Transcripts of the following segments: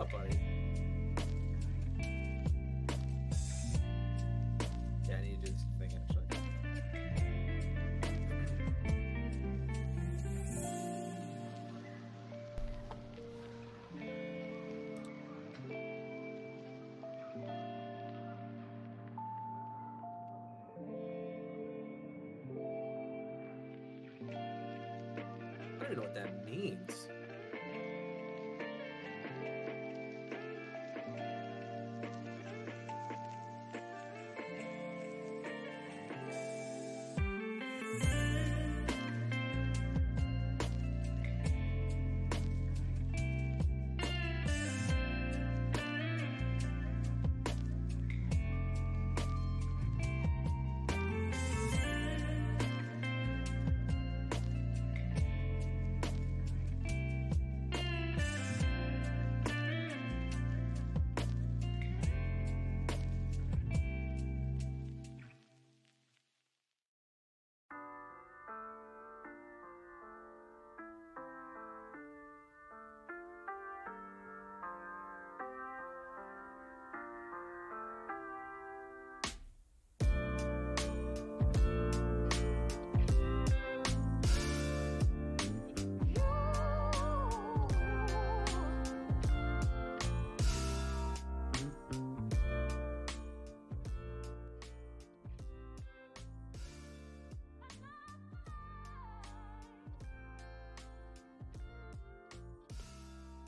up, buddy? Yeah, I need to do this thing actually. I don't even know what that means.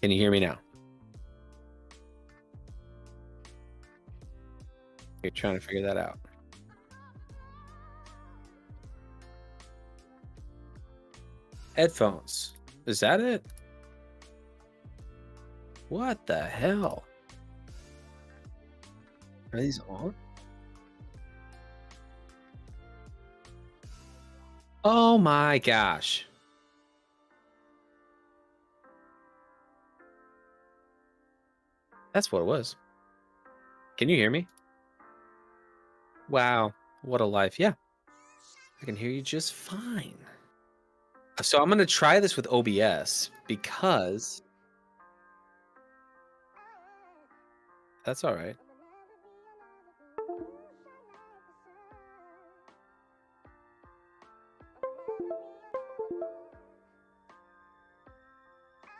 Can you hear me now? You're trying to figure that out. Headphones. Is that it? What the hell? Are these on? Oh my gosh. That's what it was. Can you hear me? Wow. What a life. Yeah. I can hear you just fine. So I'm going to try this with OBS because that's all right.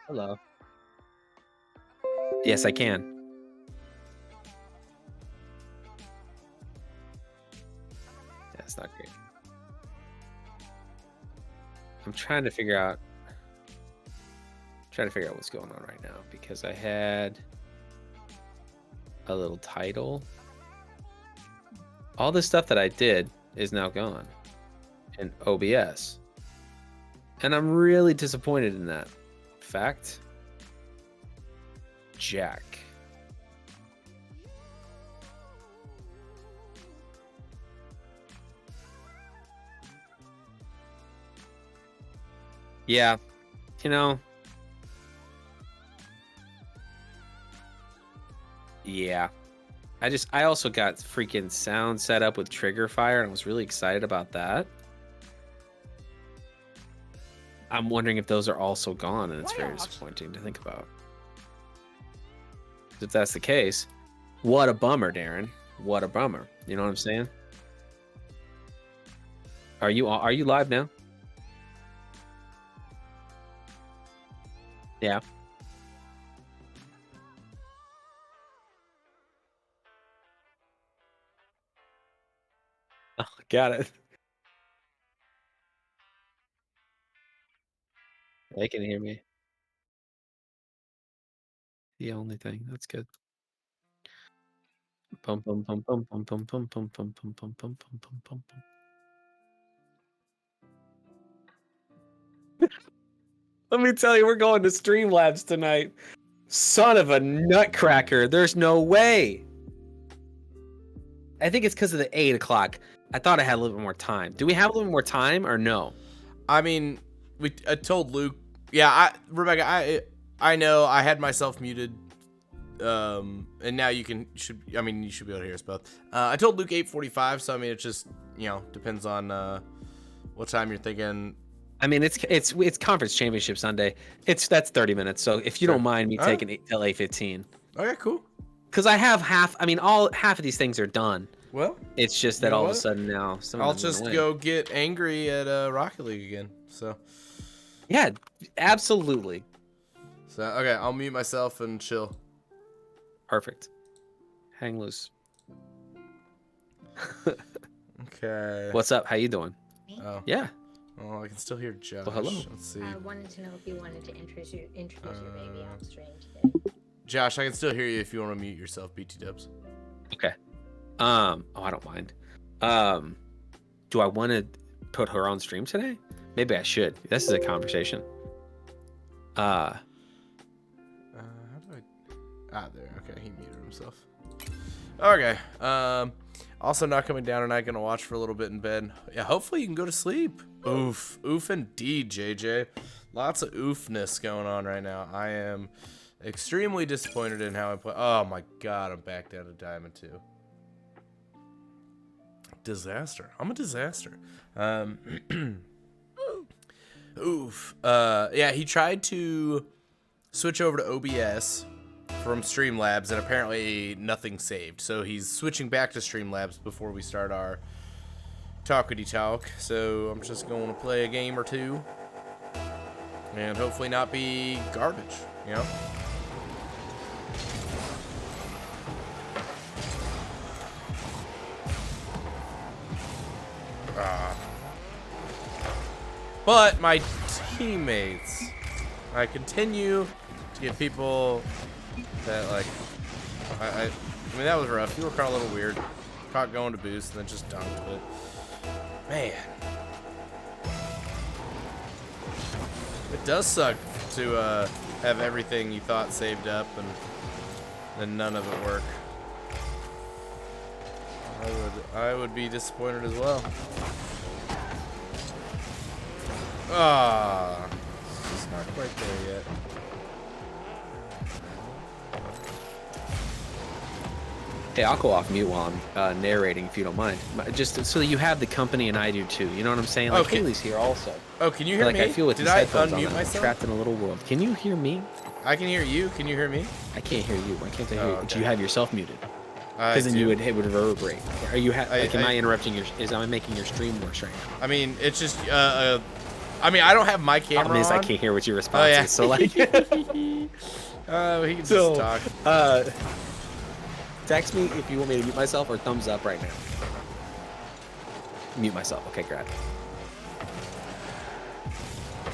Hello. Yes, I can. That's not great. I'm trying to figure out what's going on right now because I had a little title. All this stuff that I did is now gone in OBS. And I'm really disappointed in that fact. Jack. Yeah, you know. Yeah. I also got freaking sound set up with Trigger Fire and I was really excited about that. I'm wondering if those are also gone and it's very disappointing to think about. If that's the case, what a bummer, Darren. What a bummer. You know what I'm saying? Are you live now? Yeah. Oh, got it. They can hear me. The only thing. That's good. Pum pum pum pum pum pum pum pum pum pum pum pum pum pum pum. Let me tell you, we're going to Streamlabs tonight. Son of a nutcracker. There's no way. I think it's because of the 8 o'clock. I thought I had a little bit more time. Do we have a little more time or no? I mean, I told Luke. Yeah, Rebecca, I know I had myself muted. And now you should be able to hear us both. I told Luke 8:45, so I mean it just, depends on what time you're thinking. I mean, it's conference championship Sunday. That's 30 minutes. So if you Sure. don't mind me All right. taking it till 8:15, Okay, cool. because I have half. I mean, half of these things are done. Well, It's just you that know all of a what? sudden now some of I'll them just went away. go get angry at Rocket League again. So Yeah, absolutely. okay, I'll mute myself and chill. Perfect. Hang loose. Okay. What's up? How you doing? Me? Oh. Yeah. Well, I can still hear Josh. Well, hello. Let's see. I wanted to know if you wanted to introduce your baby on stream today. Josh, I can still hear you if you want to mute yourself, BT Dubs. Okay. Oh, I don't mind. Do I want to put her on stream today? Maybe I should. This is a conversation. How do I? There. Okay, he muted himself. Okay. Also not coming down tonight. Gonna watch for a little bit in bed. Yeah, hopefully you can go to sleep. Oof. Oof indeed, JJ. Lots of oofness going on right now. I am extremely disappointed in how I play. Oh my god, I'm back down to Diamond 2. Disaster. I'm a disaster. Oof. Yeah, he tried to switch over to OBS from Streamlabs, and apparently nothing saved. So he's switching back to Streamlabs before we start our talkity talk. So I'm just going to play a game or two, and hopefully not be garbage, you know? But my teammates, I continue to get people that like, I mean, that was rough. You were kind of a little weird. Caught going to boost and then just dunked it. Man. It does suck to have everything you thought saved up and then none of it work. I would be disappointed as well. Ah, it's just not quite there yet. Hey, I'll go off mute while I'm narrating if you don't mind. Just so you have the company and I do too. You know what I'm saying? Like Okay. Haley's here also. Oh, can you hear Like me? I feel with Did these I headphones on, unmute I'm myself? trapped in a little world. Can you hear me? I can hear you. Can you hear me? I can't hear you. Why can't I hear Oh, you? okay. Do you have yourself muted? Because Because then it would reverberate. Are you? Like, am I- I interrupting your? Am I making your stream worse right now? I mean, it's just. I mean, I don't have my camera Problem is, I on. can't hear what your response yeah. is. So like, He can just so talk. text me if you want me to mute myself or thumbs up right now. Mute myself. Okay, great.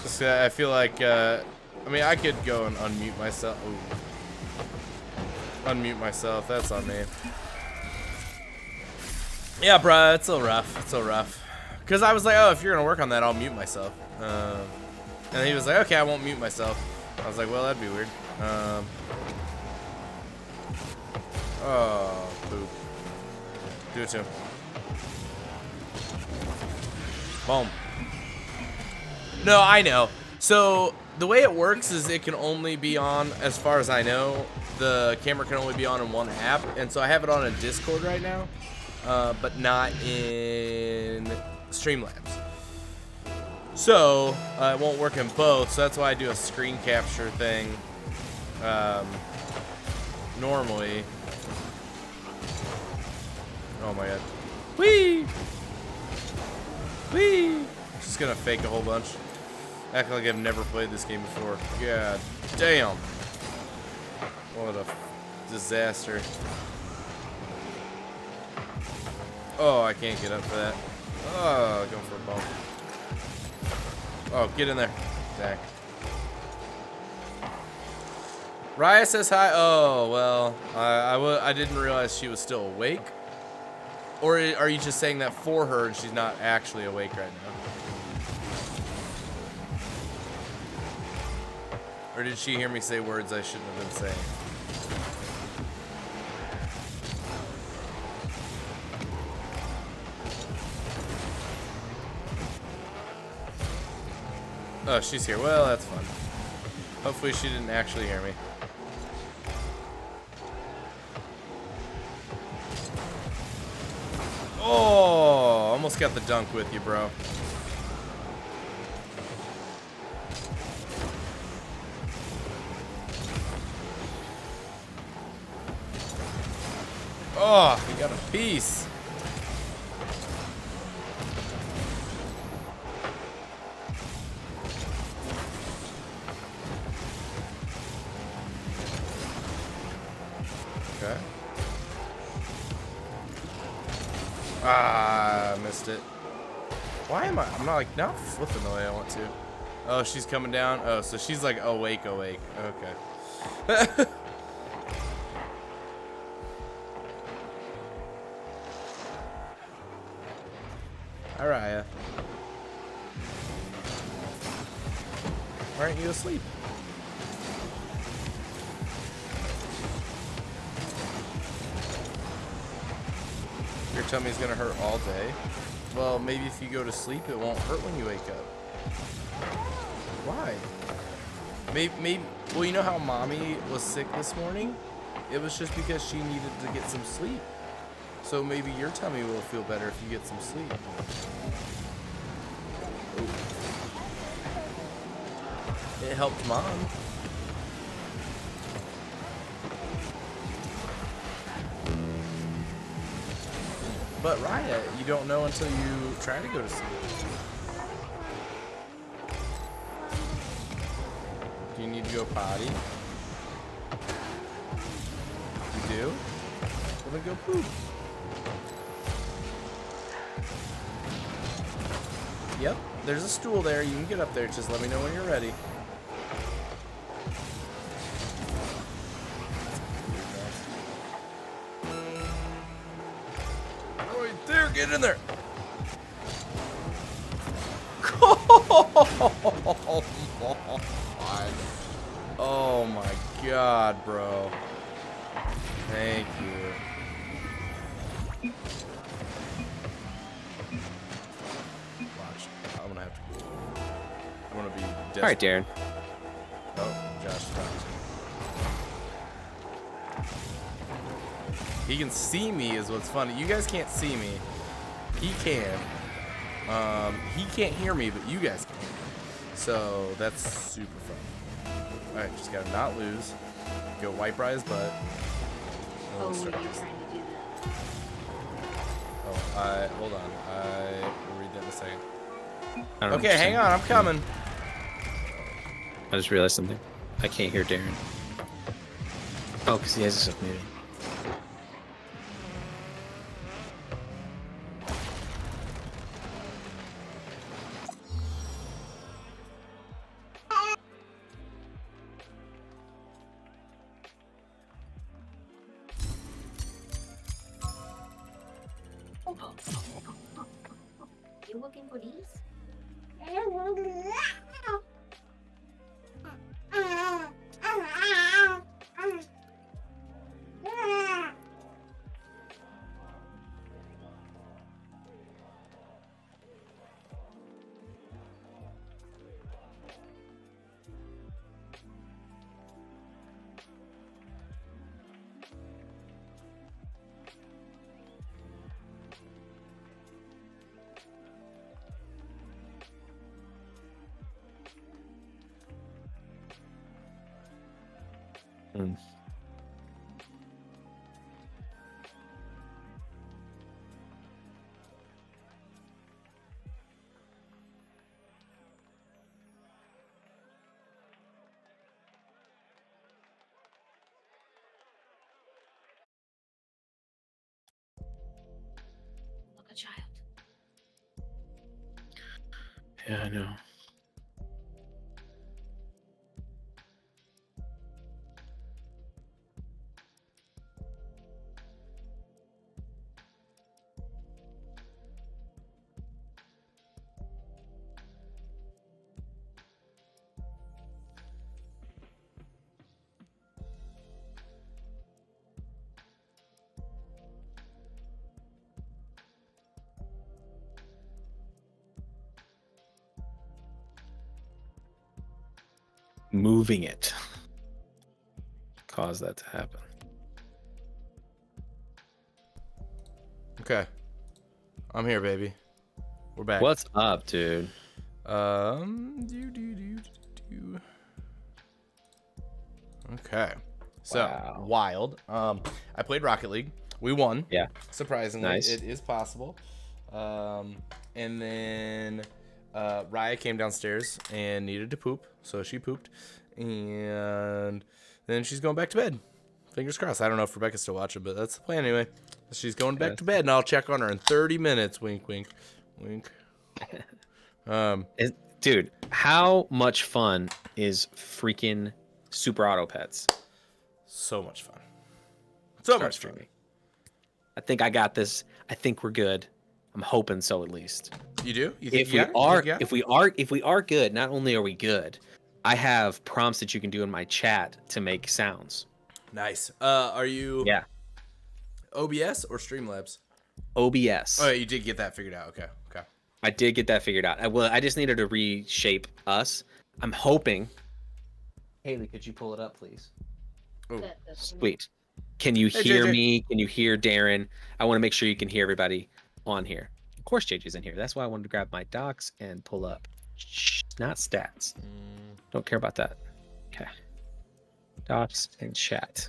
Just, I feel like. I mean, I could go and unmute myself. Ooh. Unmute myself. That's on me. Yeah, bruh, it's so rough. It's so rough. Because I was like, oh, if you're going to work on that, I'll mute myself. And he was like, okay, I won't mute myself. I was like, well, that'd be weird. Oh, poop. Do it to him. Boom. No, I know. So the way it works is it can only be on, as far as I know, the camera can only be on in one app. And so I have it on in Discord right now, but not in Streamlabs. So it won't work in both. So that's why I do a screen capture thing normally. Oh my god. Whee! Whee! Just gonna fake a whole bunch. Act like I've never played this game before. God damn. What a disaster. Oh, I can't get up for that. Oh, going for a bump. Oh, get in there. Dang. Raya says hi. Oh, well, I didn't realize she was still awake. Or are you just saying that for her and she's not actually awake right now? Or did she hear me say words I shouldn't have been saying? Oh, she's here. Well, that's fun. Hopefully she didn't actually hear me. Oh, almost got the dunk with you, bro. Oh, we got a piece. Okay. Ah, I missed it. Why am I'm not like not flipping the way I want to. Oh, she's coming down. Oh, so she's like awake. Okay. Araya. Why aren't you asleep? Your tummy's gonna hurt all day. Well, maybe if you go to sleep, it won't hurt when you wake up. Why? Maybe. Well, you know how mommy was sick this morning? It was just because she needed to get some sleep. So maybe your tummy will feel better if you get some sleep. Ooh. It helped mom. But Raya, you don't know until you try to go to sleep. Do you need to go potty? You do? Well, then go poop. Yep, there's a stool there. You can get up there. Just let me know when you're ready. Right there, get in there. Oh my god, bro. Thank you. Watch. I'm gonna have to go. I'm gonna be desperate. All right, Darren. Oh, Josh talks. He can see me is what's funny. You guys can't see me. He can. He can't hear me, but you guys can. So that's super fun. All right, just gotta not lose. Go wipe Rye's butt. Oh, you're trying to do that. Oh, hold on. I will read that in a second. I don't know Okay, hang on. I'm coming. I just realized something. I can't hear Darren. Oh, because he has himself muted. You looking for these? Mm. Look, a child. Yeah, I know. Moving it caused that to happen. Okay. I'm here, baby. We're back. What's up, dude? Okay. So Wow. wild. I played Rocket League. We won. Yeah. Surprisingly, Nice. it is possible. And then Raya came downstairs and needed to poop, so she pooped. And then she's going back to bed. Fingers crossed. I don't know if Rebecca's still watching, but that's the plan anyway. She's going back to bed, and I'll check on her in 30 minutes. Wink, wink, wink. Dude, how much fun is freaking Super Auto Pets? So much fun. So much fun. I think I got this. I think we're good. I'm hoping so, at least. You do? You think If we are good, not only are we good, I have prompts that you can do in my chat to make sounds. Nice. Are you? Yeah. OBS or Streamlabs? OBS. Oh, yeah, you did get that figured out. Okay. I did get that figured out. I just needed to reshape us. I'm hoping. Haley, could you pull it up, please? Oh, sweet. Can you hear me? Can you hear Darren? I want to make sure you can hear everybody on here. Of course, JJ's in here. That's why I wanted to grab my docs and pull up. Not stats. Don't care about that. Okay. Docs and chat.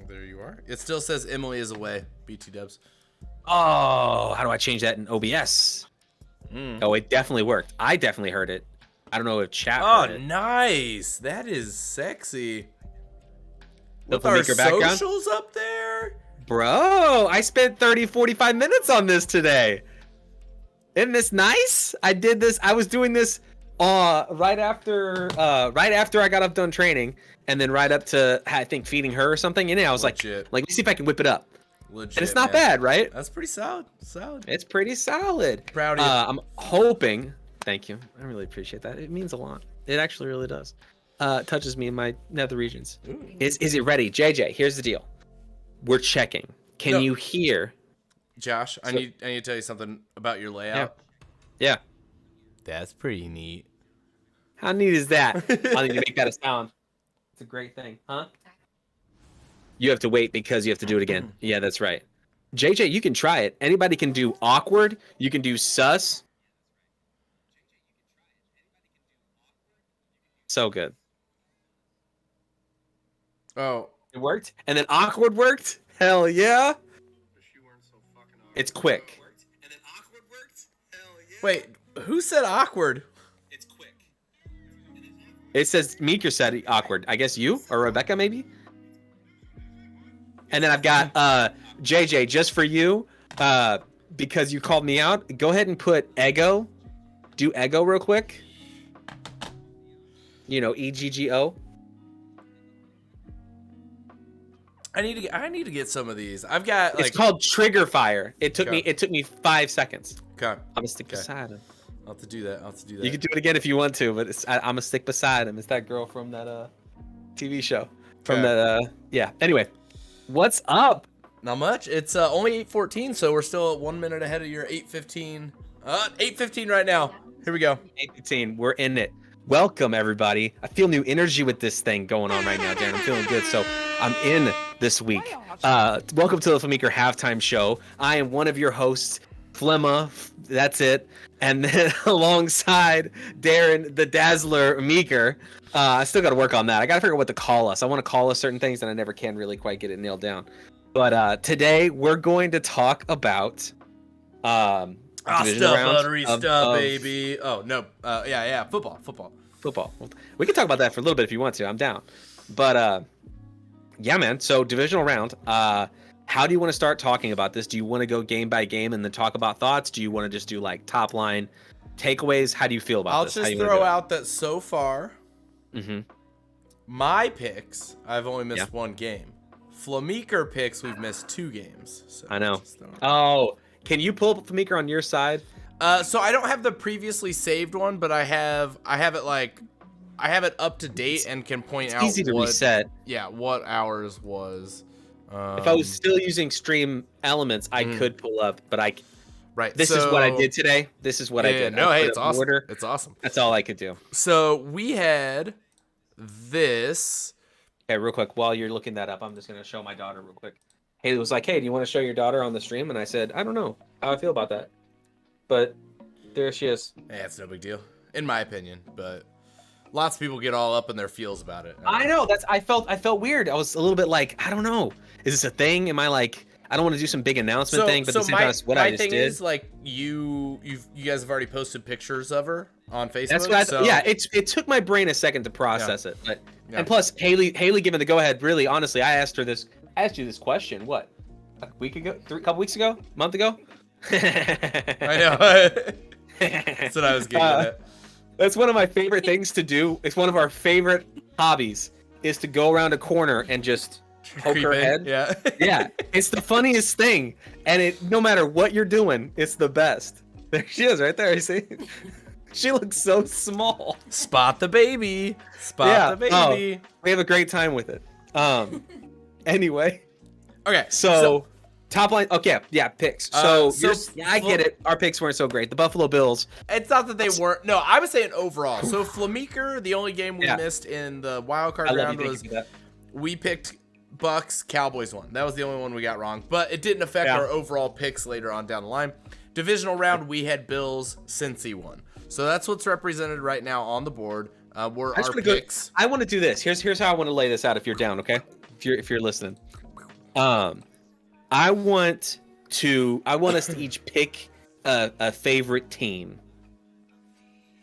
There you are. It still says Emily is away. BT dubs. Oh, how do I change that in OBS? Oh, it definitely worked. I definitely heard it. I don't know if chat heard it. Nice. That is sexy. The With our Flemeeker background? socials up there? Bro, I spent 30, 45 minutes on this today. Isn't this nice? I did this. I was doing this right after I got up done training, and then right up to, I think, feeding her or something. And then I was like, let me see if I can whip it up. Legit, and it's not bad, right? That's pretty solid. It's pretty solid. Proud of you. I'm hoping. Thank you. I really appreciate that. It means a lot. It actually really does. Touches me in my nether regions. Ooh. Is it ready? JJ, here's the deal. We're checking. Can you hear? Josh, I need to tell you something about your layout. Yeah. That's pretty neat. How neat is that? I need to make that a sound. It's a great thing, huh? You have to wait because you have to do it again. Yeah, that's right. JJ, you can try it. Anybody can do awkward. You can do sus. So good. Oh. It worked? And then awkward worked? Hell yeah. It's quick. Wait, who said awkward? It's quick. It says Meeker said awkward. I guess you or Rebecca maybe? And then I've got JJ just for you because you called me out. Go ahead and put ego. Do ego real quick. You know, EGGO. I need to get some of these. I've got like it's called trigger fire. It took me 5 seconds. Okay. I'm gonna stick beside him. I'll have to do that. You can do it again if you want to, but I'm gonna stick beside him. It's that girl from that TV show. From that yeah. Anyway, what's up? Not much. It's only 8:14, so we're still 1 minute ahead of your 8:15. 8:15 right now. Here we go. 8:15. We're in it. Welcome everybody. I feel new energy with this thing going on right now, Darren. I'm feeling good. So I'm in this week. Welcome to the Flemeeker halftime show. I am one of your hosts, Flemma. That's it. And then alongside Darren, the Dazzler Meeker. I still got to work on that. I got to figure out what to call us. I want to call us certain things, and I never can really quite get it nailed down. But today we're going to talk about baby. Oh no, yeah, football. We can talk about that for a little bit if you want to. I'm down. But yeah, man. So divisional round. How do you want to start talking about this? Do you want to go game by game and then talk about thoughts? Do you want to just do like top line takeaways? How do you feel about this? I'll just throw out that so far, mm-hmm. my picks, I've only missed one game. Flemeeker picks, we've missed 2 games. So I know. Oh, can you pull up Flemeeker on your side? So I don't have the previously saved one, but I have it up to date and can point out easy to reset. Yeah, what ours was. If I was still using Stream Elements, I could pull up, but right. This is what I did today. This is what I did. No, hey, it's awesome. Order. It's awesome. That's all I could do. So we had this. Okay, real quick, while you're looking that up, I'm just gonna show my daughter real quick. Haley was like, "Hey, do you want to show your daughter on the stream?" And I said, "I don't know how I feel about that," but there she is. Yeah, it's no big deal, in my opinion. But lots of people get all up in their feels about it. I know. I felt weird. I was a little bit like, I don't know. Is this a thing? Am I like, I don't want to do some big announcement thing, but at the same time, it's what I just did. My thing is, like, you guys have already posted pictures of her on Facebook. That's what yeah, it took my brain a second to process it. But and plus Haley giving the go ahead, really, honestly, I asked you this question, what? A week ago? A couple weeks ago? A month ago? I know. That's what I was getting at. That's one of my favorite things to do. It's one of our favorite hobbies is to go around a corner and just poke her head. Yeah. Yeah. It's the funniest thing. And no matter what you're doing, it's the best. There she is right there. You see? She looks so small. Spot the baby. Spot the baby. Oh, we have a great time with it. Anyway. Okay. So top line. Okay. Yeah. Picks. I get it. Our picks weren't so great. The Buffalo Bills. It's not that they weren't. No, I was saying overall. So Flemeeker, the only game we missed in the wild card round was we picked Bucks, Cowboys won. That was the only one we got wrong, but it didn't affect our overall picks later on down the line. Divisional round, we had Bills, Cincy won. So that's what's represented right now on the board. Were our picks. I want to do this. Here's how I want to lay this out. If you're down, okay? If you're listening, I want us to each pick a favorite team,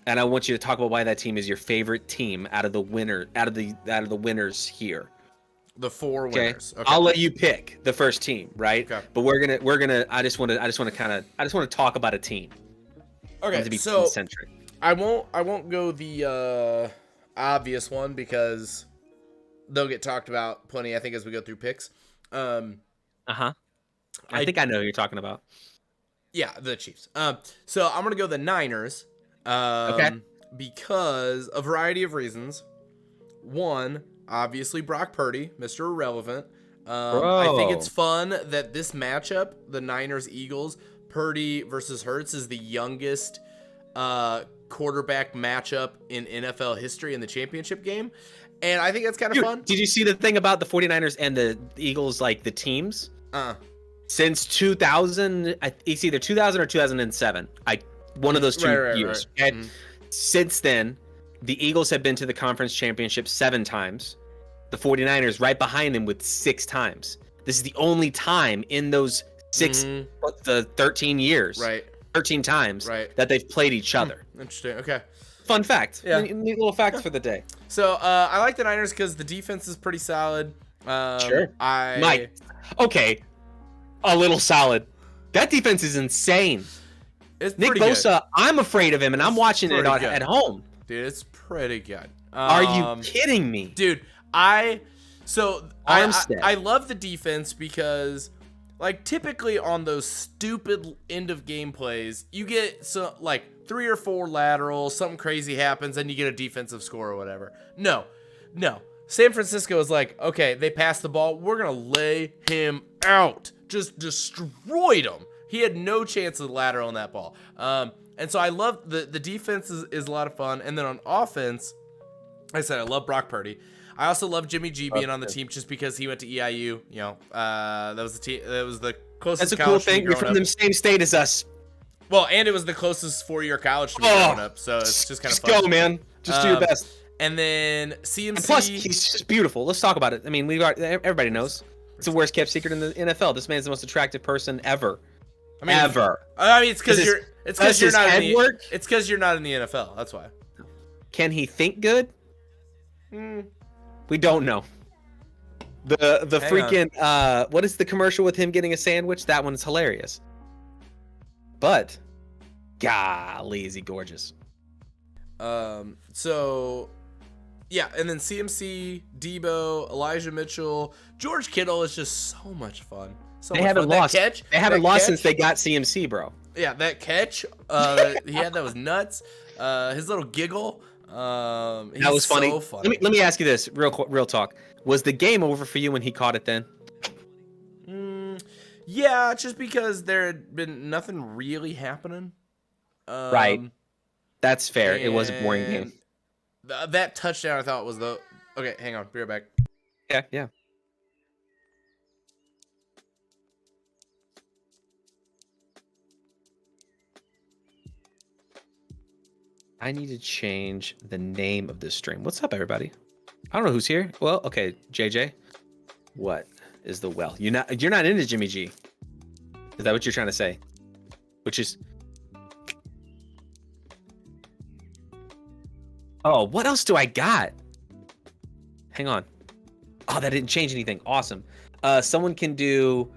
and I want you to talk about why that team is your favorite team out of the winners here. The four winners. Okay. I'll let you pick the first team, right? Okay. But we're gonna. I just want to talk about a team. Okay. To be so concentric. I won't go the obvious one because they'll get talked about plenty. I think as we go through picks. I think I know who you're talking about. Yeah, the Chiefs. So I'm gonna go the Niners. Okay. Because a variety of reasons. One, obviously Brock Purdy, Mr. Irrelevant. I think it's fun that this matchup, the Niners-Eagles, Purdy versus Hurts, is the youngest quarterback matchup in NFL history in the championship game. And I think that's kind of fun. Did you see the thing about the 49ers and the Eagles, like the teams? Since 2000, it's either 2000 or 2007. One of those two years. Right. And since then, the Eagles have been to the conference championship 7 times. The 49ers right behind them with 6 times. This is the only time in those 13 years. Right. 13 times that they've played each other. Interesting. Okay. Fun fact. Yeah. Neat little fact for the day. So I like the Niners because the defense is pretty solid. Sure. Mike. Okay. A little solid. That defense is insane. It's Nick Bosa, I'm afraid of him, and I'm watching it at home. Dude, it's pretty good. Are you kidding me? Dude, I love the defense because, like, typically on those stupid end of game plays, you get some, like, 3 or 4 laterals, something crazy happens, and you get a defensive score or whatever. No. San Francisco is like, okay, they passed the ball. We're going to lay him out. Just destroyed him. He had no chance of lateral in that ball. And so I love the defense is a lot of fun. And then on offense, like I said, I love Brock Purdy. I also love Jimmy G being on the team just because he went to EIU. You know, that was the team. That was the closest. That's a cool thing. You're from the same state as us. Well, and it was the closest 4-year college to me growing up. So it's just kind of fun. Just go, man. Just do your best. And then CMC. And plus, he's just beautiful. Let's talk about it. I mean, everybody knows it's the worst kept secret in the NFL. This man's the most attractive person ever. Ever. I mean, it's because you're not in the. It's because you're not in the NFL. That's why. Can he think good? We don't know. The freaking what is the commercial with him getting a sandwich? That one's hilarious. But, golly, is he gorgeous? So, yeah, and then CMC, Debo, Elijah Mitchell, George Kittle is just so much fun. They haven't lost. They haven't lost since they got CMC, bro. Yeah, that catch he had, that was nuts. His little giggle. That was funny. So funny. Let me ask you this, real talk. Was the game over for you when he caught it then? Yeah, just because there had been nothing really happening. Right. That's fair. It was a boring game. That touchdown I thought was the... Okay, hang on. Be right back. Yeah. I need to change the name of this stream. What's up, everybody? I don't know who's here. Well, okay, JJ. What is the well? You're not into Jimmy G. Is that what you're trying to say? Which is. Oh, what else do I got? Hang on. Oh, that didn't change anything. Awesome. Someone can do.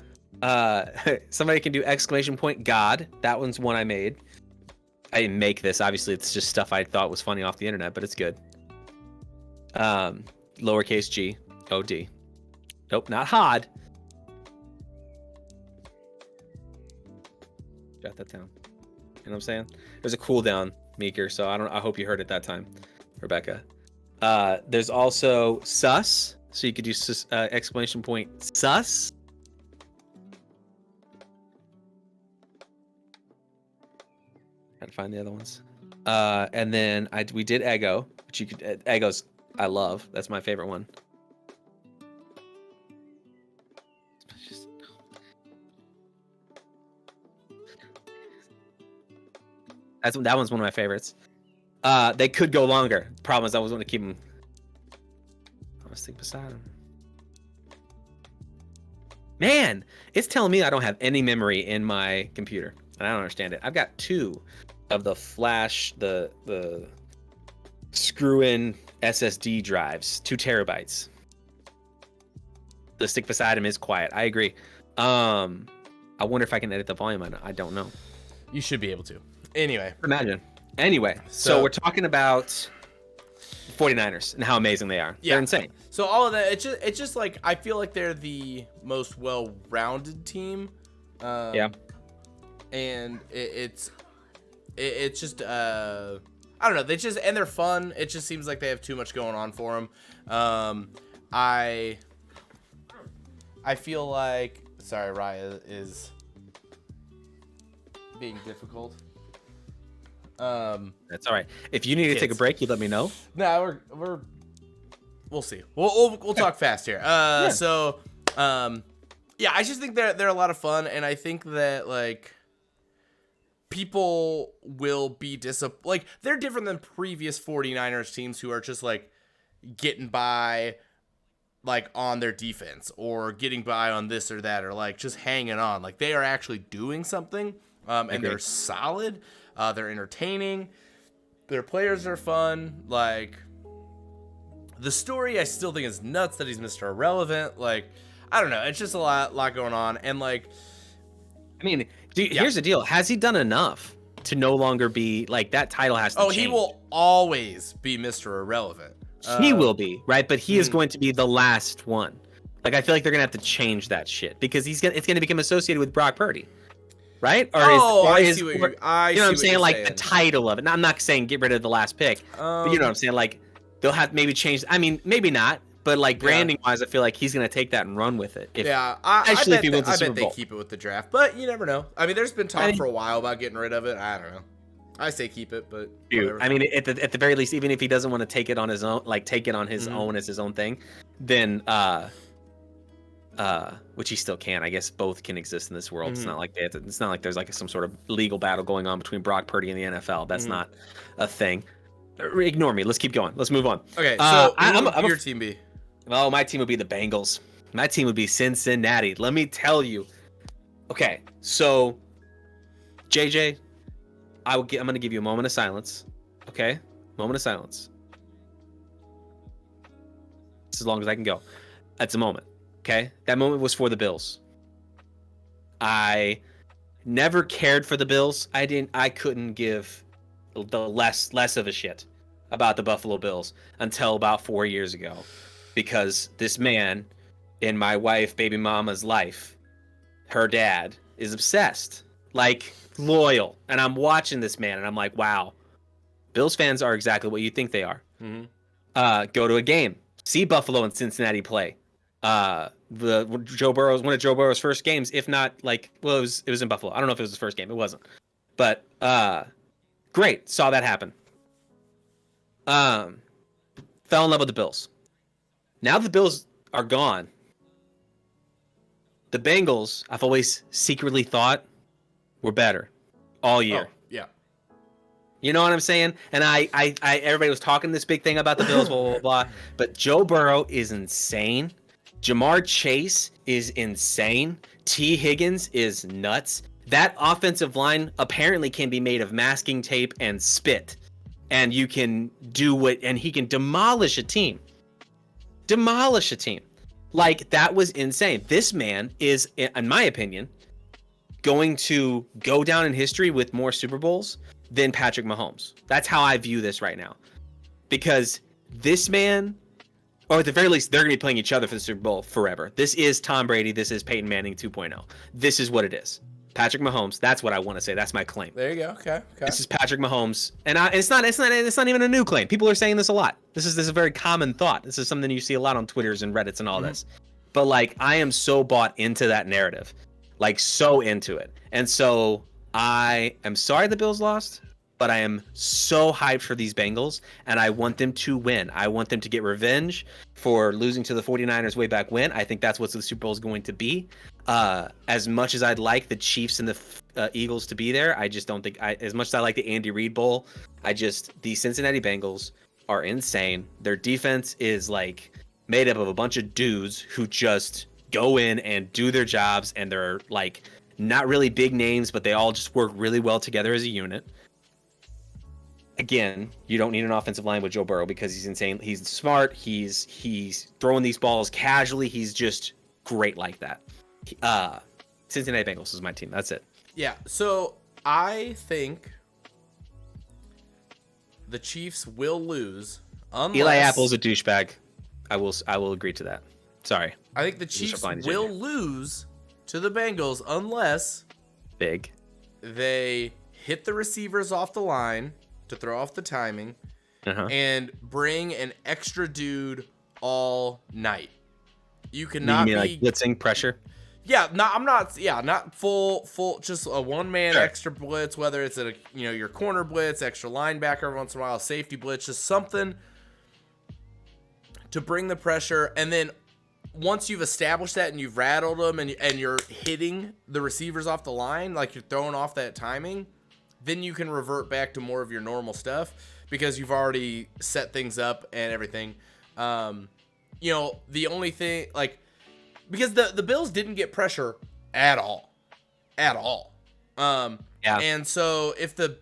Somebody can do exclamation point God. That one's one I made. I didn't make this. Obviously, it's just stuff I thought was funny off the internet, but it's good. Lowercase G O D. Nope, not Hod. Jot that down. You know what I'm saying? There's a cooldown, Meeker. So I hope you heard it that time, Rebecca. There's also sus. So you could do exclamation point sus. Trying to find the other ones. And then we did Ego, which you could Ego's I love. That's my favorite one. That one's one of my favorites. They could go longer. Problem is I always want to keep them. I was thinking beside them. Man, it's telling me I don't have any memory in my computer, and I don't understand it. I've got 2 of the flash, the screw-in SSD drives, 2 terabytes. The stick beside him is quiet. I agree. I wonder if I can edit the volume. I don't know. You should be able to. Anyway. Imagine. Anyway, so we're talking about 49ers and how amazing they are. Yeah. They're insane. So all of that, it's just like I feel like they're the most well-rounded team. Yeah. And it's just I don't know. They're fun. It just seems like they have too much going on for them. I feel like Raya is being difficult. That's all right. If you need to take a break, you let me know. No, we'll see. We'll talk fast here. Yeah. So, yeah, I just think they're a lot of fun, and I think that like people will be disappointed. Like they're different than previous 49ers teams who are just like getting by like on their defense or getting by on this or that or like just hanging on. Like they are actually doing something, and they're solid. They're entertaining. Their players are fun. Like the story, I still think is nuts that he's Mr. Irrelevant. Like I don't know. It's just a lot going on. And like, I mean, here's the deal: has he done enough to no longer be like that? Title has to change. He will always be Mr. Irrelevant. He will be, right? But he is going to be the last one. Like I feel like they're gonna have to change that shit because it's gonna become associated with Brock Purdy. Right? I see what what I'm saying? Like the title of it. Now, I'm not saying get rid of the last pick. But you know what I'm saying? Like they'll have maybe change. I mean, maybe not. But like branding wise, I feel like he's gonna take that and run with it. I bet they keep it with the draft. But you never know. I mean, there's been talk for a while about getting rid of it. I don't know. I say keep it, but dude, I mean, at the very least, even if he doesn't want to take it on his own, like take it on his own as his own thing, then which he still can. I guess both can exist in this world. It's not like it's not like there's like some sort of legal battle going on between Brock Purdy and the NFL. That's not a thing. Ignore me. Let's keep going. Let's move on. Okay, so I'm your team be? Oh, my team would be the Bengals. My team would be Cincinnati. Let me tell you. Okay, so JJ, I'm going to give you a moment of silence. Okay, moment of silence. It's as long as I can go. That's a moment. Okay, that moment was for the Bills. I never cared for the Bills. I couldn't give the less of a shit about the Buffalo Bills until about 4 years ago, because this man in my wife, baby mama's life, her dad is obsessed, like loyal, and I'm watching this man, and I'm like, wow, Bills fans are exactly what you think they are. Go to a game, see Buffalo and Cincinnati play. One of Joe Burrow's first games, if not like, well, it was in Buffalo. I don't know if it was his first game. It wasn't, but great. Saw that happen. Fell in love with the Bills. Now the Bills are gone. The Bengals, I've always secretly thought, were better all year. Oh, yeah. You know what I'm saying? And everybody was talking this big thing about the Bills, blah, blah, blah, blah. But Joe Burrow is insane. Jamar Chase is insane. T. Higgins is nuts. That offensive line apparently can be made of masking tape and spit. And you can and he can demolish a team. Demolish a team. Like, that was insane. This man is, in my opinion, going to go down in history with more Super Bowls than Patrick Mahomes. That's how I view this right now. Because this man, or at the very least, they're going to be playing each other for the Super Bowl forever. This is Tom Brady. This is Peyton Manning 2.0. This is what it is. Patrick Mahomes. That's what I want to say. That's my claim. There you go. Okay. This is Patrick Mahomes, and it's not even a new claim. People are saying this a lot. This is a very common thought. This is something you see a lot on Twitters and Reddits and all this. But like, I am so bought into that narrative, like so into it, and so I am sorry the Bills lost, but I am so hyped for these Bengals, and I want them to win. I want them to get revenge for losing to the 49ers way back when. I think that's what the Super Bowl is going to be. As much as I'd like the Chiefs and the Eagles to be there, I just don't think, as much as I like the Andy Reid Bowl, the Cincinnati Bengals are insane. Their defense is like made up of a bunch of dudes who just go in and do their jobs, and they're like not really big names, but they all just work really well together as a unit. Again, you don't need an offensive line with Joe Burrow because he's insane. He's smart. He's throwing these balls casually. He's just great like that. Cincinnati Bengals is my team. That's it. Yeah. So I think the Chiefs will lose unless Eli Apple's a douchebag. I will agree to that. Sorry. I think the Chiefs will lose to the Bengals unless they hit the receivers off the line to throw off the timing and bring an extra dude all night. You cannot be like blitzing pressure. Yeah, not full, just a one-man extra blitz, whether it's your corner blitz, extra linebacker every once in a while, safety blitz, just something to bring the pressure. And then once you've established that and you've rattled them and you're hitting the receivers off the line, like you're throwing off that timing, then you can revert back to more of your normal stuff because you've already set things up and everything. The only thing, like, because the Bills didn't get pressure at all. And so if the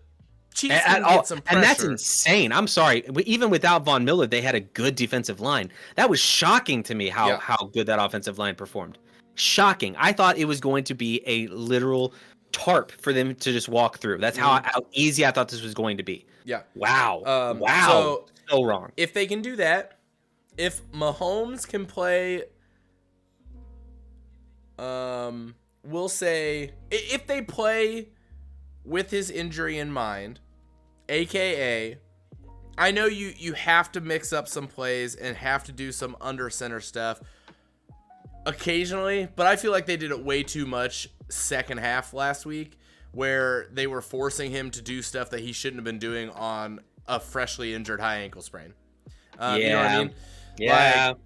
Chiefs can get some pressure, and that's insane. I'm sorry, even without Von Miller, they had a good defensive line. That was shocking to me how good that offensive line performed. Shocking. I thought it was going to be a literal tarp for them to just walk through. That's how easy I thought this was going to be. Yeah. Wow. So wrong. If they can do that, if Mahomes can play, we'll say if they play with his injury in mind, aka I know you have to mix up some plays and have to do some under center stuff occasionally, but I feel like they did it way too much second half last week where they were forcing him to do stuff that he shouldn't have been doing on a freshly injured high ankle sprain. You know what I mean? Yeah. Like,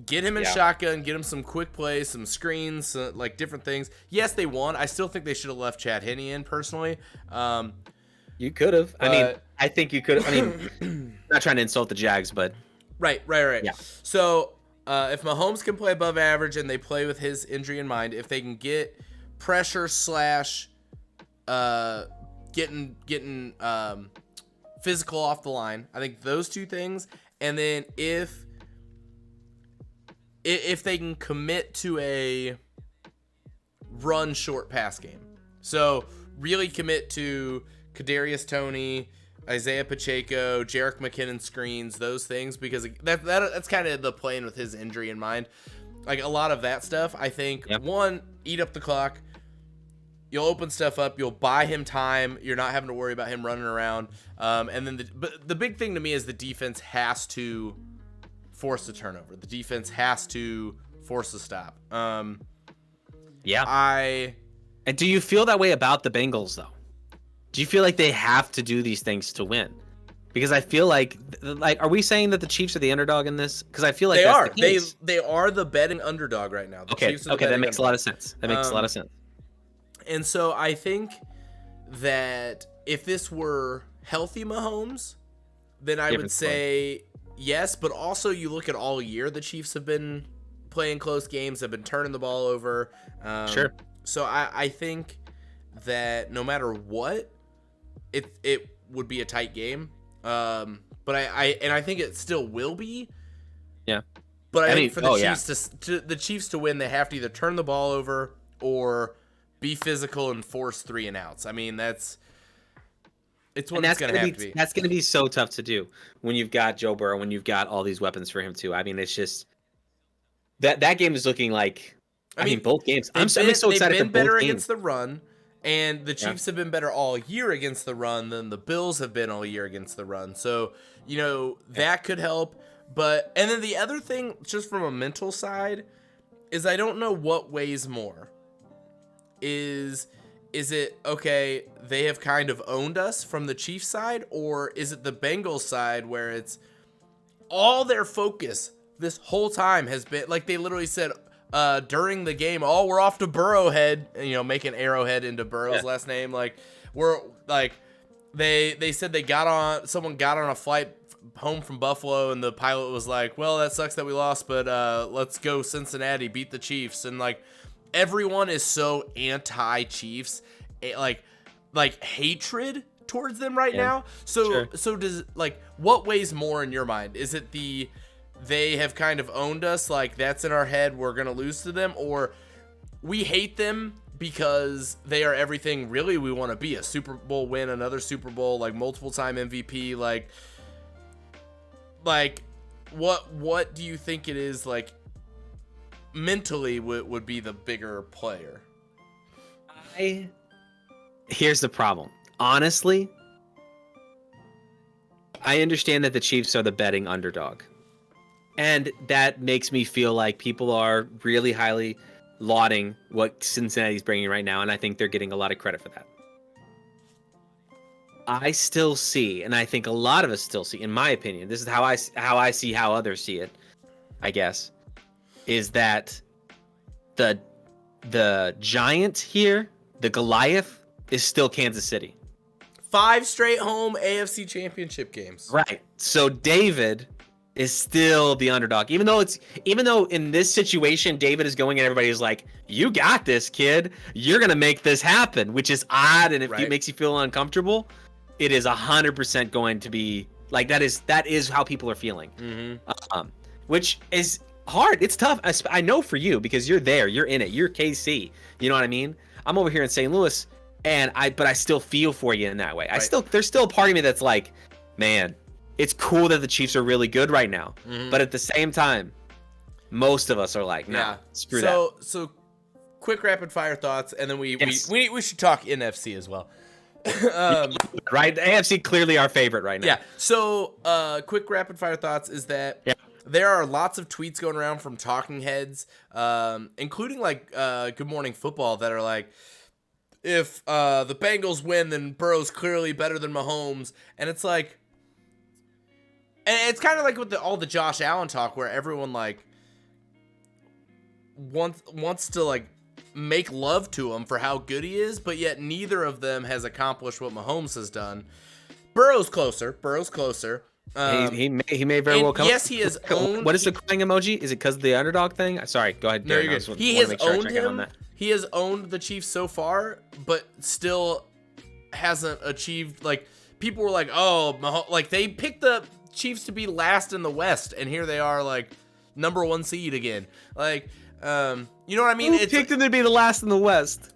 get him in shotgun, get him some quick plays, some screens, like different things. Yes, they won. I still think they should have left Chad Henne in personally. You could have. I think you could have. I mean, not trying to insult the Jags, but. Right. Yeah. So if Mahomes can play above average and they play with his injury in mind, if they can get pressure / getting physical off the line, I think those two things. And then if they can commit to a run short pass game, so really commit to Kadarius Toney, Isaiah Pacheco, Jerick McKinnon screens, those things, because that's kind of the plan with his injury in mind. Like a lot of that stuff, I think, one, eat up the clock. You'll open stuff up. You'll buy him time. You're not having to worry about him running around. And then the big thing to me is the defense has to force the turnover. The defense has to force the stop. And do you feel that way about the Bengals though? Do you feel like they have to do these things to win? Because I feel like are we saying that the Chiefs are the underdog in this? Because I feel like they are the betting underdog right now. Okay, that makes a lot of sense. And so I think that if this were healthy Mahomes, then I would say yes. But also, you look at all year, the Chiefs have been playing close games, have been turning the ball over. Sure. So I think that no matter what, it would be a tight game. But I think it still will be. Yeah. But I think for the Chiefs to win, they have to either turn the ball over or be physical and force 3 and outs. I mean, it's what it's going to have to be. That's going to be so tough to do when you've got Joe Burrow, when you've got all these weapons for him too. I mean, it's just that game is looking like. I mean, both games. I'm so excited. They've been better games. against the run, and the Chiefs have been better all year against the run than the Bills have been all year against the run. So that could help. But and then the other thing, just from a mental side, is I don't know what weighs more. Is it okay? They have kind of owned us from the Chiefs side, or is it the Bengals side where it's all their focus this whole time has been like they literally said during the game, "Oh, we're off to Burrowhead," making Arrowhead into Burrow's last name. Like we're like they said someone got on a flight home from Buffalo, and the pilot was like, "Well, that sucks that we lost, but let's go Cincinnati, beat the Chiefs." And like everyone is so anti-Chiefs, like hatred towards them right now. So does what weighs more in your mind? Is it they have kind of owned us, like that's in our head, we're gonna lose to them, or we hate them because they are everything really we want to be, a Super Bowl win, another Super Bowl, like multiple time MVP, like what do you think it is, like mentally would be the bigger player? Here's the problem. Honestly, I understand that the Chiefs are the betting underdog. And that makes me feel like people are really highly lauding what Cincinnati's bringing right now, and I think they're getting a lot of credit for that. I still see, and I think a lot of us still see, in my opinion, this is how I see how others see it, I guess, is that the giant here, the Goliath, is still Kansas City. 5 straight home AFC Championship games. Right. So David is still the underdog, even though in this situation David is going and everybody is like, "You got this, kid. You're gonna make this happen," which is odd, and it makes you feel uncomfortable. It is 100% going to be like that is how people are feeling, which is hard. It's tough. I know for you because you're there, you're in it, you're KC. You know what I mean? I'm over here in St. Louis, but I still feel for you in that way. There's still a part of me that's like, man, it's cool that the Chiefs are really good right now. But at the same time, most of us are like, nah, screw that. So quick rapid fire thoughts, and then we should talk NFC as well. Right? The AFC clearly our favorite right now. Yeah. So quick rapid fire thoughts is that there are lots of tweets going around from talking heads, including like Good Morning Football, that are like, if the Bengals win, then Burrow's clearly better than Mahomes. And it's like, and it's kind of like with all the Josh Allen talk, where everyone like wants to like make love to him for how good he is, but yet neither of them has accomplished what Mahomes has done. Burrow's closer. He may very well come. Yes, he has owned. What is the crying emoji? Is it because of the underdog thing? Sorry, go ahead. No, you're good. He has owned him. He has owned the Chiefs so far, but still hasn't achieved. Like, people were like, "Oh, Mahomes," like they picked the Chiefs to be last in the West, and here they are, like number 1 seed again. Like, you know what I mean? Who picked them to be the last in the West?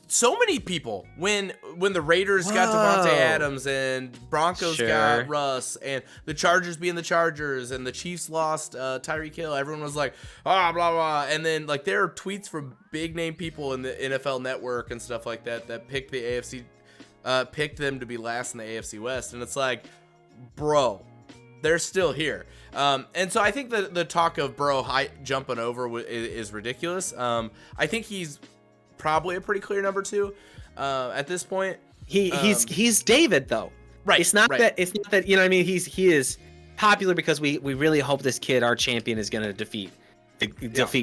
So many people. When the Raiders got Devontae Adams, and Broncos got Russ, and the Chargers being the Chargers, and the Chiefs lost Tyreek Hill, everyone was like, blah blah. And then like there are tweets from big name people in the NFL Network and stuff like that picked the AFC, picked them to be last in the AFC West, and it's like, bro, they're still here. And so I think the talk of Burrow jumping over is ridiculous. I think he's probably a pretty clear number 2 at this point. He's David though. Right. It's not that you know what I mean. He is popular because we really hope this kid, our champion, is going to defeat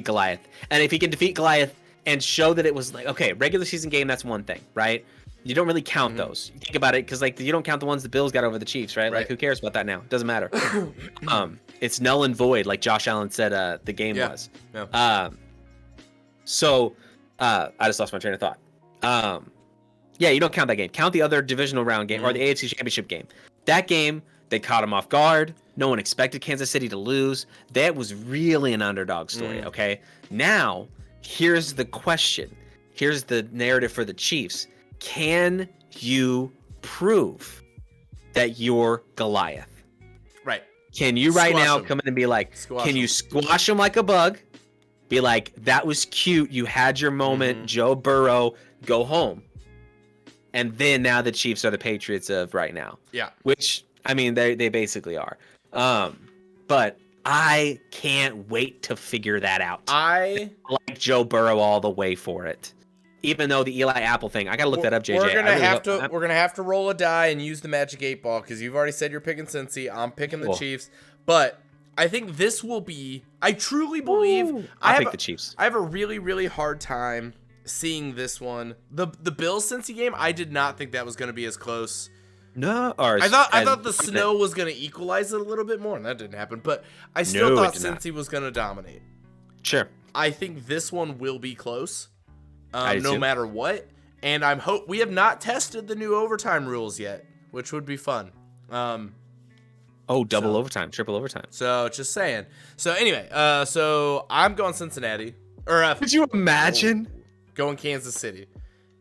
Goliath. And if he can defeat Goliath and show that it was like, okay, regular season game, that's one thing, right? You don't really count Mhm. those. You think about it because like you don't count the ones the Bills got over the Chiefs, right? Right. Like who cares about that now? It doesn't matter. It's null and void, like Josh Allen said the game Yeah. was. Yeah. So I just lost my train of thought. Yeah, you don't count that game. Count the other divisional round game or the AFC Championship game. That game, they caught him off guard. No one expected Kansas City to lose. That was really an underdog story, okay? Now, here's the question. Here's the narrative for the Chiefs. Can you prove that you're Goliath? Right. Can you right Squash now him. come in and be like, Squash can you him. squash him like a bug? Be like, that was cute. You had your moment. Joe Burrow, go home. And then now the Chiefs are the Patriots of right now. Yeah. Which, I mean, they basically are. But I can't wait to figure that out. I like Joe Burrow all the way for it. Even though the Eli Apple thing, I gotta look that up, JJ. We're gonna I really have hope- to. We're gonna have to roll a die and use the magic 8-ball because you've already said you're picking Cincy. I'm picking the Cool. Chiefs, but I think this will be. I truly believe. I'll pick the Chiefs. I have a really, really hard time seeing this one. The Bills Cincy game. I did not think that was gonna be as close. No, or I thought the snow was gonna equalize it a little bit more, and that didn't happen. But I still No, it thought did not. Cincy was gonna dominate. Sure. I think this one will be close, I do no too. matter what. And we have not tested the new overtime rules yet, which would be fun. Oh, double overtime, triple overtime. So just saying. So anyway, so I'm going Cincinnati or Could you imagine? going Kansas City.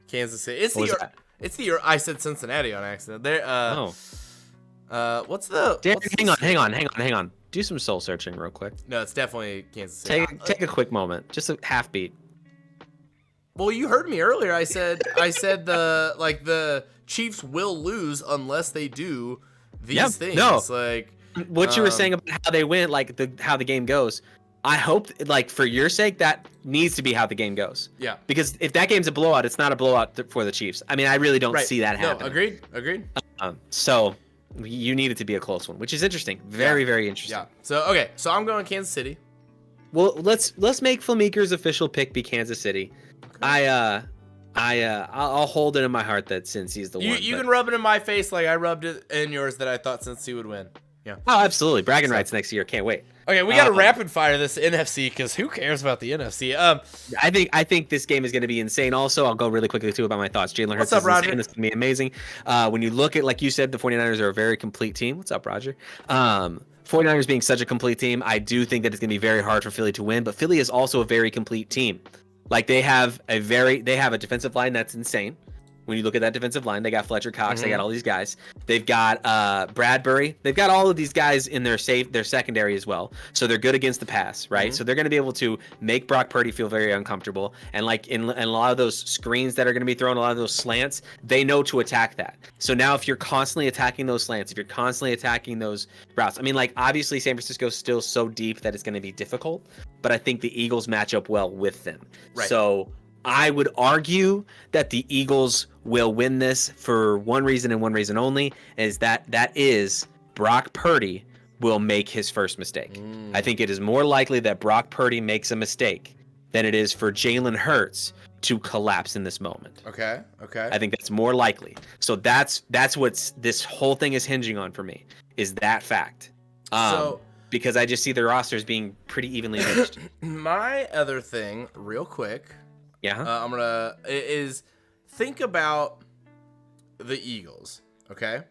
Kansas City. It's What was the that? it's the I said Cincinnati on accident. There. What's the? Dan, what's the hang on. Do some soul searching real quick. No, it's definitely Kansas City. Take a quick moment, just a half beat. Well, you heard me earlier. I said the Chiefs will lose unless they do these things. no. Like What you were saying about how they went, like how the game goes. I hope, like for your sake, that needs to be how the game goes. Yeah. Because if that game's a blowout, it's not a blowout for the Chiefs. I mean, I really don't see that No, happening. agreed. So you need it to be a close one, which is interesting. Very, very interesting. Yeah. So okay, so I'm going Kansas City. Well, let's make Flemeeker's official pick be Kansas City. Okay. I'll hold it in my heart that Cincy's the one. You can rub it in my face like I rubbed it in yours that I thought Cincy would win. Yeah. Oh, absolutely. Bragging rights next year. Can't wait. Okay, we got to rapid fire this NFC because who cares about the NFC? I think this game is going to be insane. Also, I'll go really quickly too about my thoughts. Jalen Hurts What's up, is Roger? insane. This is going to be amazing. When you look at, like you said, the 49ers are a very complete team. What's up, Roger? 49ers being such a complete team, I do think that it's going to be very hard for Philly to win. But Philly is also a very complete team. Like they have a defensive line that's insane. When you look at that defensive line, they got Fletcher Cox, they got all these guys. They've got Bradbury. They've got all of these guys in their secondary as well. So they're good against the pass, right? So they're going to be able to make Brock Purdy feel very uncomfortable. And like in a lot of those screens that are going to be thrown, a lot of those slants, they know to attack that. So now if you're constantly attacking those slants, if you're constantly attacking those routes, I mean, like obviously San Francisco's still so deep that it's going to be difficult, but I think the Eagles match up well with them. Right. So I would argue that the Eagles will win this for one reason and one reason only, is that Brock Purdy will make his first mistake. I think it is more likely that Brock Purdy makes a mistake than it is for Jalen Hurts to collapse in this moment. Okay. I think that's more likely. So that's what this whole thing is hinging on for me, is that fact. Because I just see their rosters being pretty evenly matched. My other thing, real quick. Yeah. Is think about the Eagles, okay?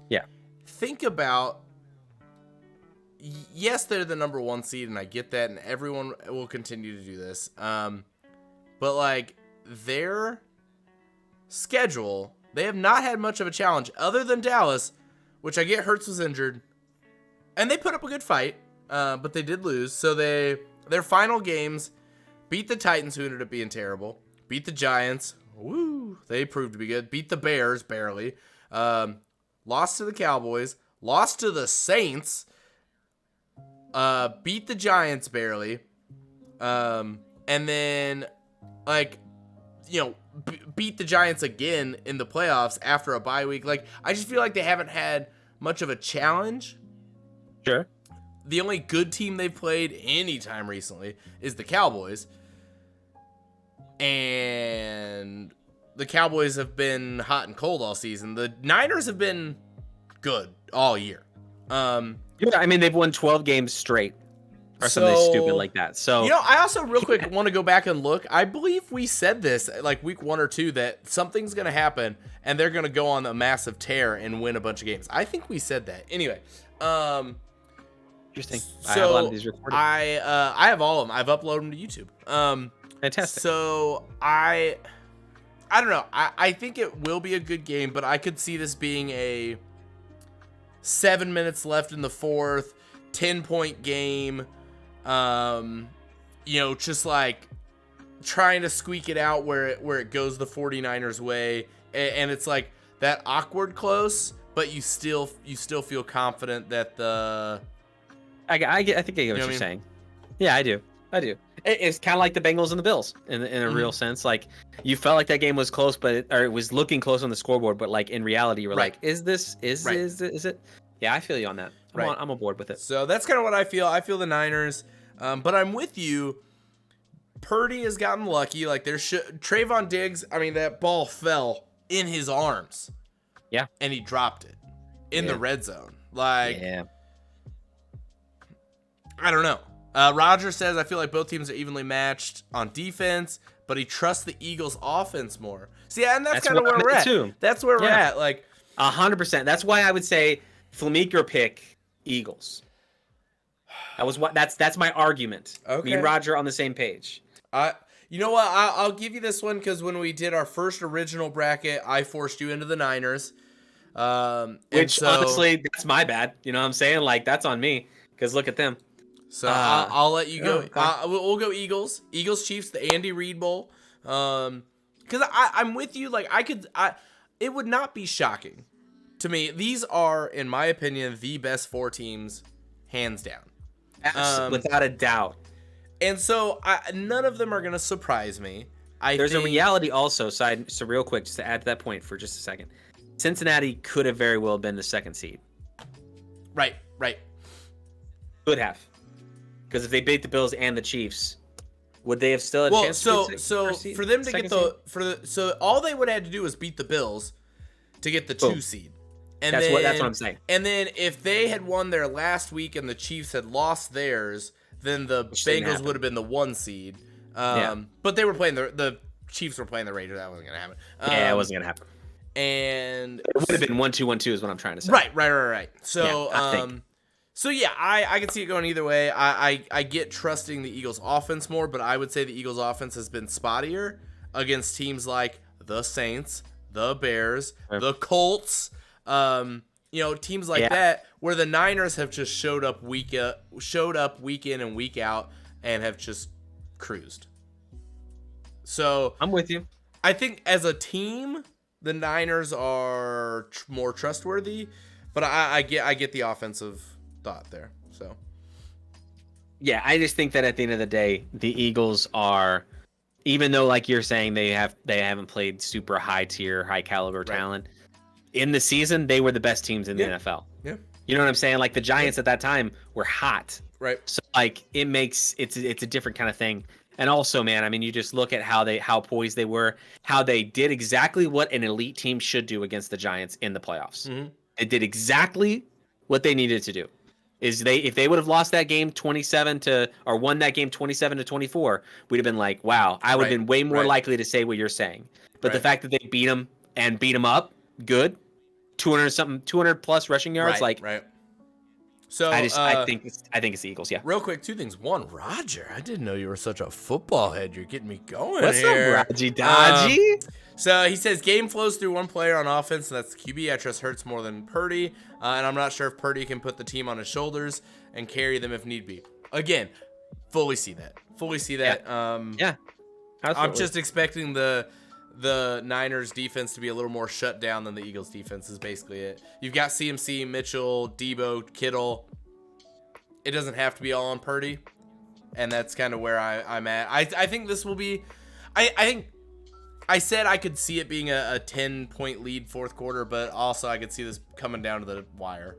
Yeah. Think about, yes, they're the number 1 seed, and I get that, and everyone will continue to do this. But like their schedule, they have not had much of a challenge other than Dallas, which I get Hurts was injured, and they put up a good fight, but they did lose. So their final games. Beat the Titans, who ended up being terrible. Beat the Giants. Woo. They proved to be good. Beat the Bears, barely. Lost to the Cowboys. Lost to the Saints. Beat the Giants, barely. And then, beat the Giants again in the playoffs after a bye week. Like, I just feel like they haven't had much of a challenge. Sure. The only good team they've played anytime recently is the Cowboys. And the Cowboys have been hot and cold all season. The Niners have been good all year. Yeah, I mean, they've won 12 games straight or something stupid like that. So, I also real quick want to go back and look. I believe we said this like week 1 or 2 that something's going to happen and they're going to go on a massive tear and win a bunch of games. I think we said that. Anyway, interesting. So I have a lot of these recorded. I have all of them. I've uploaded them to YouTube. Fantastic. So I don't know. I think it will be a good game, but I could see this being a 7 minutes left in the fourth, 10-point game. Just like trying to squeak it out where it goes the 49ers way, and it's like that awkward close, but you still feel confident that the I think I get what you're saying. Yeah, I do. It's kind of like the Bengals and the Bills in a real sense. Like you felt like that game was close, but it was looking close on the scoreboard, but like in reality, you were like, is it? Yeah, I feel you on that. I'm on board with it. So that's kind of what I feel. I feel the Niners, but I'm with you. Purdy has gotten lucky. Like Trayvon Diggs. I mean, that ball fell in his arms. Yeah, and he dropped it in the red zone. Like, I don't know. Roger says, I feel like both teams are evenly matched on defense, but he trusts the Eagles' offense more. See, and that's kind of where we're at. Too. That's where we're at. Like 100%. That's why I would say Flemeeker pick Eagles. That's my argument. Okay. Me and Roger on the same page. You know what? I'll give you this one because when we did our first original bracket, I forced you into the Niners. Which honestly, that's my bad. You know what I'm saying? Like that's on me because look at them. So I'll let you go. We'll go Eagles. Eagles Chiefs, the Andy Reid Bowl. Because I'm with you. Like it would not be shocking to me. These are, in my opinion, the best 4 teams, hands down, without a doubt. And so none of them are gonna surprise me. There's a reality also. So real quick, just to add to that point for just a second, Cincinnati could have very well been the 2nd seed. Right. Could have. Because if they beat the Bills and the Chiefs, would they have still had a chance? So for them to get so all they would have to do was beat the Bills to get the 2 seed. And that's what I'm saying. And then if they had won their last week and the Chiefs had lost theirs, then the Bengals would have been the 1 seed. But they were playing the Chiefs were playing the Raiders. That wasn't gonna happen. It wasn't gonna happen. And it would have been 1-2-1-2 is what I'm trying to say. Right. So So yeah, I can see it going either way. I get trusting the Eagles offense more, but I would say the Eagles offense has been spottier against teams like the Saints, the Bears, the Colts, teams like that, where the Niners have just showed up week in and week out and have just cruised. So I'm with you. I think as a team, the Niners are more trustworthy, but I get the offensive thought there. So yeah, I just think that at the end of the day, the Eagles are, even though like you're saying they haven't played super high tier, high caliber talent in the season, they were the best teams in the NFL. Yeah, you know what I'm saying? Like the Giants at that time were hot. Right. So like it's a different kind of thing. And also, man, I mean, you just look at how poised they were, how they did exactly what an elite team should do against the Giants in the playoffs. Mm-hmm. It did exactly what they needed to do. If they would have lost that game or won that game 27-24, we'd have been like, wow, I would have been way more likely to say what you're saying. But the fact that they beat them and beat them up, good, 200 plus rushing yards, right. So I think it's the Eagles. Yeah. Real quick, 2 things. One, Roger, I didn't know you were such a football head. You're getting me going. What's here. up, Raji Dodgy? So he says game flows through one player on offense, and that's the QB. I trust Hurts more than Purdy, and I'm not sure if Purdy can put the team on his shoulders and carry them if need be. Again, fully see that. Yeah. I'm just expecting the Niners defense to be a little more shut down than the Eagles defense is basically it. You've got CMC, Mitchell, Debo, Kittle. It doesn't have to be all on Purdy, and that's kind of where I'm at. I think this will be. I think I said I could see it being a 10-point lead fourth quarter, but also I could see this coming down to the wire.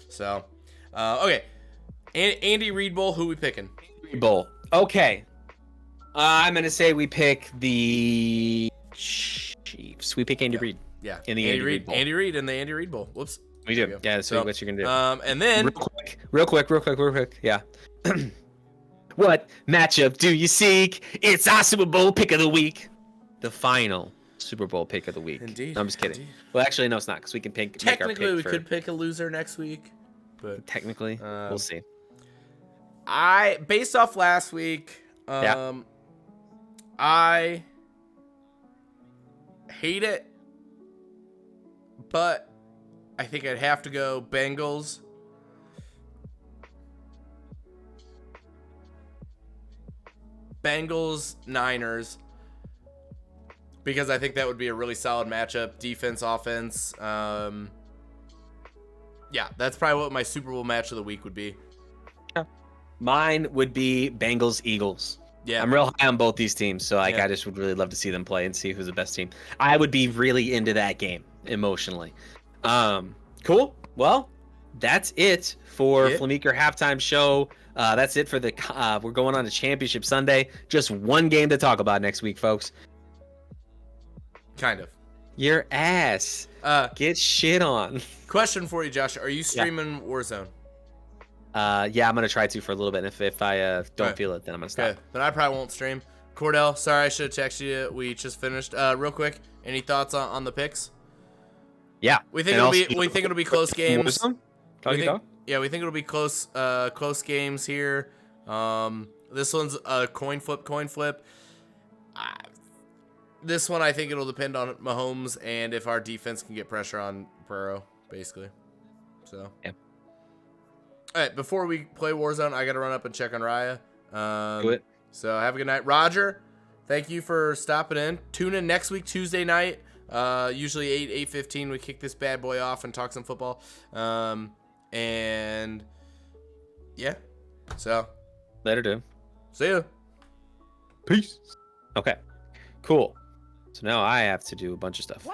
So okay. Andy Reid Bowl. Who we picking? Reid Bowl. Okay. I'm gonna say we pick the Chiefs. Chiefs. We pick Andy Reid. Yeah. In the Andy Reid Bowl. Andy Reid in the Andy Reid Bowl. Whoops. We There do. you go. Yeah, that's So, what you're gonna do. And then real quick. Yeah. What matchup do you seek? It's our Super Bowl pick of the week. The final Super Bowl pick of the week. Indeed. No, I'm just kidding. Indeed. Well, actually, no, it's not because we can pick. Technically, we for, could pick a loser next week, but Technically, we'll see. Based off last week, I hate it, but I think I'd have to go Bengals. Bengals, Niners, because I think that would be a really solid matchup. Defense, offense. Yeah, that's probably what my Super Bowl match of the week would be. Mine would be Bengals, Eagles. Yeah, I'm real high on both these teams, so Yeah. I just would really love to see them play and see who's the best team. I would be really into that game emotionally. Cool. Well, that's it for Flemeeker halftime show. That's it for the. We're going on to Championship Sunday. Just one game to talk about next week, folks. kind of. Your ass. Get shit on. Question for you, Josh: are you streaming Warzone? Yeah, I'm gonna try to for a little bit. And if I don't Okay. feel it, then I'm gonna stop. Okay, then I probably won't stream. Cordell, sorry, I should have texted you. We just finished. Real quick, any thoughts on the picks? Yeah. We think And it'll be close games. Warzone? Yeah, we think it'll be close games here. This one's a coin flip. This one, I think it'll depend on Mahomes and if our defense can get pressure on Burrow, basically. So. Yeah. All right, before we play Warzone, I got to run up and check on Raya. Do it. So have a good night. Roger, thank you for stopping in. Tune in next week, Tuesday night. Usually 8:15, we kick this bad boy off and talk some football. And yeah, so Later, dude. see ya. Peace. Okay. Cool. So now I have to do a bunch of stuff.